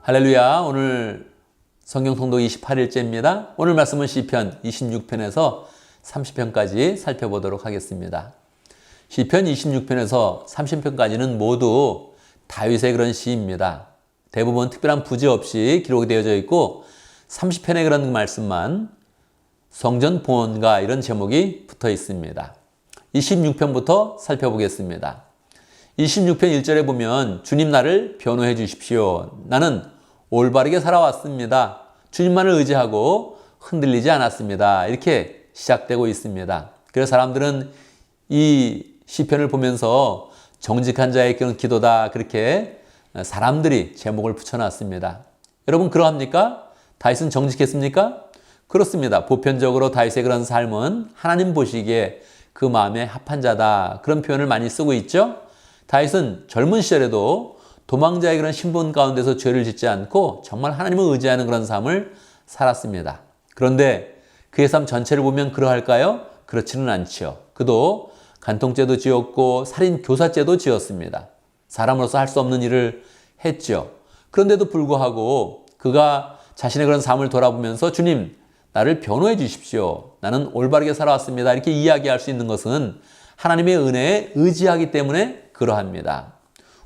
할렐루야. 오늘 성경 통독 28일째입니다. 오늘 말씀은 시편 26편에서 30편까지 살펴보도록 하겠습니다. 시편 26편에서 30편까지는 모두 다윗의 그런 시입니다. 대부분 특별한 부재 없이 기록이 되어져 있고 30편의 그런 말씀만 성전 봉헌가 이런 제목이 붙어 있습니다. 26편부터 살펴보겠습니다. 26편 1절에 보면 주님 나를 변호해 주십시오. 나는 올바르게 살아왔습니다. 주님만을 의지하고 흔들리지 않았습니다. 이렇게 시작되고 있습니다. 그래서 사람들은 이 시편을 보면서 정직한 자의 그런 기도다 그렇게 사람들이 제목을 붙여놨습니다. 여러분 그러합니까? 다윗은 정직했습니까? 그렇습니다. 보편적으로 다윗의 그런 삶은 하나님 보시기에 그 마음에 합한 자다 그런 표현을 많이 쓰고 있죠. 다윗은 젊은 시절에도 도망자의 그런 신분 가운데서 죄를 짓지 않고 정말 하나님을 의지하는 그런 삶을 살았습니다. 그런데 그의 삶 전체를 보면 그러할까요? 그렇지는 않죠. 그도 간통죄도 지었고 살인 교사죄도 지었습니다. 사람으로서 할 수 없는 일을 했죠. 그런데도 불구하고 그가 자신의 그런 삶을 돌아보면서 주님 나를 변호해 주십시오. 나는 올바르게 살아왔습니다. 이렇게 이야기할 수 있는 것은 하나님의 은혜에 의지하기 때문에 그러합니다.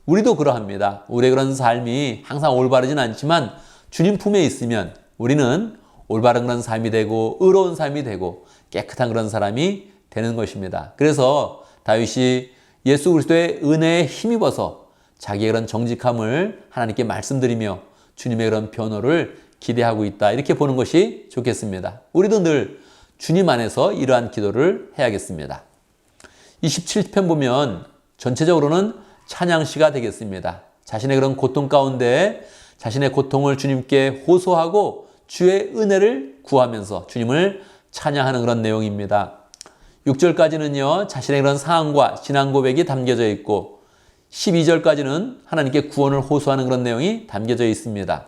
우리도 그러합니다. 우리의 그런 삶이 항상 올바르진 않지만 주님 품에 있으면 우리는 올바른 그런 삶이 되고 의로운 삶이 되고 깨끗한 그런 사람이 되는 것입니다. 그래서 다윗이 예수 그리스도의 은혜에 힘입어서 자기의 그런 정직함을 하나님께 말씀드리며 주님의 그런 변호를 기대하고 있다. 이렇게 보는 것이 좋겠습니다. 우리도 늘 주님 안에서 이러한 기도를 해야겠습니다. 27편 보면 전체적으로는 찬양시가 되겠습니다. 자신의 그런 고통 가운데 자신의 고통을 주님께 호소하고 주의 은혜를 구하면서 주님을 찬양하는 그런 내용입니다. 6절까지는요, 자신의 그런 상황과 신앙 고백이 담겨져 있고 12절까지는 하나님께 구원을 호소하는 그런 내용이 담겨져 있습니다.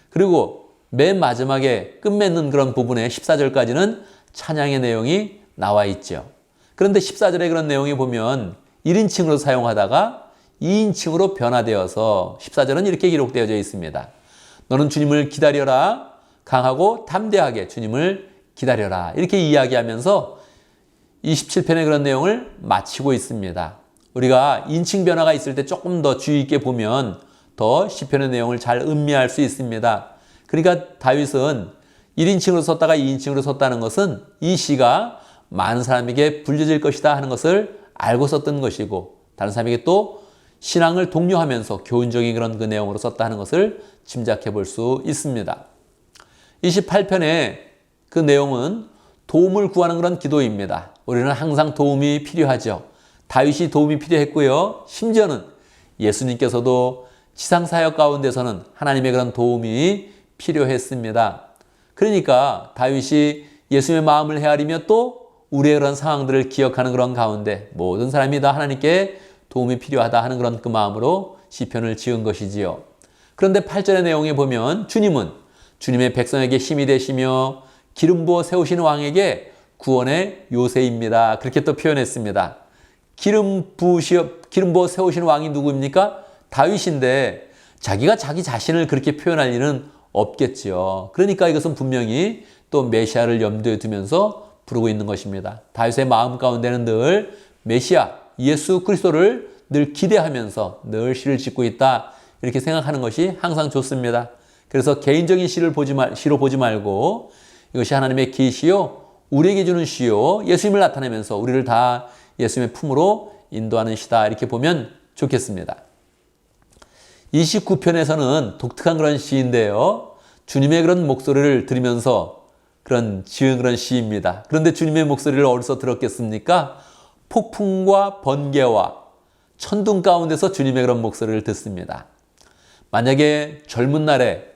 그리고 맨 마지막에 끝맺는 그런 부분에 14절까지는 찬양의 내용이 나와 있죠. 그런데 14절의 그런 내용이 보면 1인칭으로 사용하다가 2인칭으로 변화되어서 14절은 이렇게 기록되어져 있습니다. 너는 주님을 기다려라. 강하고 담대하게 주님을 기다려라. 이렇게 이야기하면서 27편의 그런 내용을 마치고 있습니다. 우리가 인칭 변화가 있을 때 조금 더 주의 있게 보면 더 시편의 내용을 잘 음미할 수 있습니다. 그러니까 다윗은 1인칭으로 썼다가 2인칭으로 썼다는 것은 이 시가 많은 사람에게 불려질 것이다 하는 것을 알고 썼던 것이고 다른 사람에게 또 신앙을 독려하면서 교훈적인 그런 그 내용으로 썼다 하는 것을 짐작해 볼 수 있습니다. 28편의 그 내용은 도움을 구하는 그런 기도입니다. 우리는 항상 도움이 필요하죠. 다윗이 도움이 필요했고요. 심지어는 예수님께서도 지상사역 가운데서는 하나님의 그런 도움이 필요했습니다. 그러니까 다윗이 예수님의 마음을 헤아리며 또 우리의 그런 상황들을 기억하는 그런 가운데 모든 사람이 다 하나님께 도움이 필요하다 하는 그런 그 마음으로 시편을 지은 것이지요. 그런데 8절의 내용에 보면 주님은 주님의 백성에게 힘이 되시며 기름 부어 세우신 왕에게 구원의 요새입니다. 그렇게 또 표현했습니다. 기름 부어 세우신 왕이 누구입니까? 다윗인데 자기가 자기 자신을 그렇게 표현할 일은 없겠지요. 그러니까 이것은 분명히 또 메시아를 염두에 두면서 부르고 있는 것입니다. 다윗의 마음 가운데는 늘 메시아 예수 그리스도를 늘 기대하면서 늘 시를 짓고 있다 이렇게 생각하는 것이 항상 좋습니다. 그래서 개인적인 시로 보지 말고 이것이 하나님의 계시요 우리에게 주는 시요 예수님을 나타내면서 우리를 다 예수님의 품으로 인도하는 시다 이렇게 보면 좋겠습니다. 29편에서는 독특한 그런 시인데요. 주님의 그런 목소리를 들으면서 지은 그런 시입니다. 그런데 주님의 목소리를 어디서 들었겠습니까? 폭풍과 번개와 천둥 가운데서 주님의 그런 목소리를 듣습니다. 만약에 젊은 날에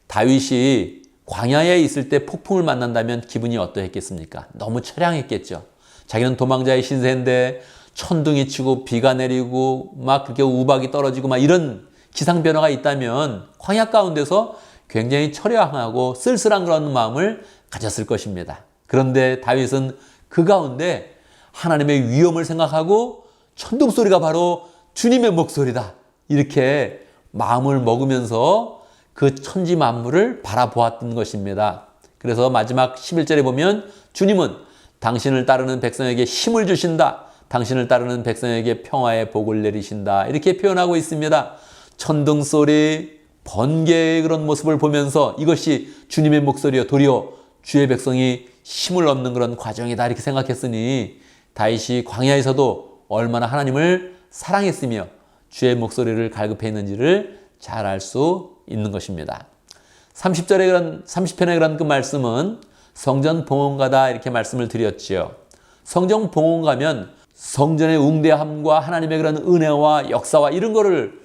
다윗이 광야에 있을 때 폭풍을 만난다면 기분이 어떠했겠습니까? 너무 처량했겠죠. 자기는 도망자의 신세인데 천둥이 치고 비가 내리고 막 그렇게 우박이 떨어지고 막 이런 기상 변화가 있다면 광야 가운데서 굉장히 처량하고 쓸쓸한 그런 마음을 가졌을 것입니다. 그런데 다윗은 그 가운데 하나님의 위엄을 생각하고 천둥 소리가 바로 주님의 목소리다. 이렇게 마음을 먹으면서 그 천지 만물을 바라보았던 것입니다. 그래서 마지막 11절에 보면 주님은 당신을 따르는 백성에게 힘을 주신다. 당신을 따르는 백성에게 평화의 복을 내리신다. 이렇게 표현하고 있습니다. 천둥소리, 번개의 그런 모습을 보면서 이것이 주님의 목소리요 도리어 주의 백성이 힘을 얻는 그런 과정이다 이렇게 생각했으니 다윗이 광야에서도 얼마나 하나님을 사랑했으며 주의 목소리를 갈급했는지를 잘 알 수 있는 것입니다. 30편의 그런 그 말씀은 성전 봉헌가다 이렇게 말씀을 드렸지요. 성전 봉헌가면 성전의 웅대함과 하나님의 그런 은혜와 역사와 이런 거를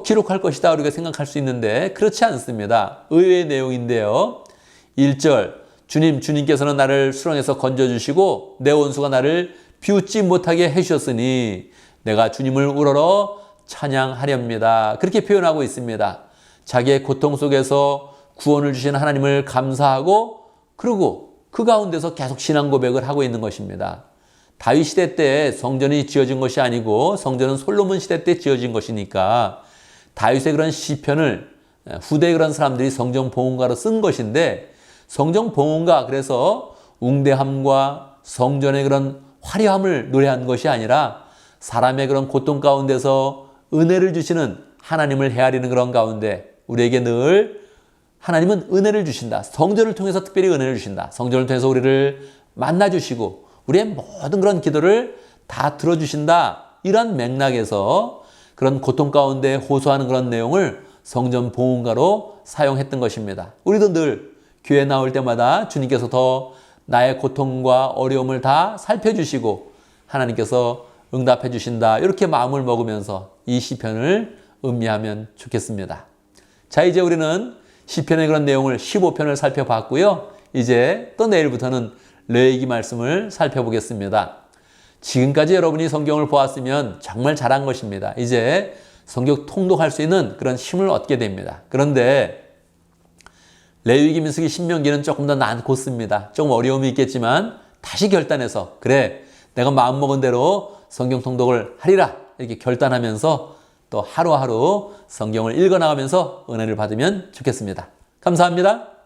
기록할 것이다 우리가 생각할 수 있는데 그렇지 않습니다. 의외의 내용인데요. 1절 주님께서는 나를 수렁에서 건져주시고 내 원수가 나를 비웃지 못하게 해주셨으니 내가 주님을 우러러 찬양하렵니다. 그렇게 표현하고 있습니다. 자기의 고통 속에서 구원을 주신 하나님을 감사하고 그리고 그 가운데서 계속 신앙 고백을 하고 있는 것입니다. 다윗 시대 때 성전이 지어진 것이 아니고 성전은 솔로몬 시대 때 지어진 것이니까 다윗의 그런 시편을 후대의 그런 사람들이 성전 봉헌가로 쓴 것인데 성전 봉헌가 그래서 웅대함과 성전의 그런 화려함을 노래한 것이 아니라 사람의 그런 고통 가운데서 은혜를 주시는 하나님을 헤아리는 그런 가운데 우리에게 늘 하나님은 은혜를 주신다. 성전을 통해서 특별히 은혜를 주신다. 성전을 통해서 우리를 만나주시고 우리의 모든 그런 기도를 다 들어주신다. 이런 맥락에서 그런 고통 가운데 호소하는 그런 내용을 성전 봉헌가로 사용했던 것입니다. 우리도 늘 교회 나올 때마다 주님께서 더 나의 고통과 어려움을 다 살펴주시고 하나님께서 응답해 주신다. 이렇게 마음을 먹으면서 이 시편을 음미하면 좋겠습니다. 자, 이제 우리는 시편의 그런 내용을 15편을 살펴봤고요. 이제 또 내일부터는 레위기 말씀을 살펴보겠습니다. 지금까지 여러분이 성경을 보았으면 정말 잘한 것입니다. 이제 성경 통독할 수 있는 그런 힘을 얻게 됩니다. 그런데 레위기, 민수기, 신명기는 조금 더 난고습니다. 조금 어려움이 있겠지만 다시 결단해서 그래 내가 마음먹은 대로 성경 통독을 하리라 이렇게 결단하면서 또 하루하루 성경을 읽어나가면서 은혜를 받으면 좋겠습니다. 감사합니다.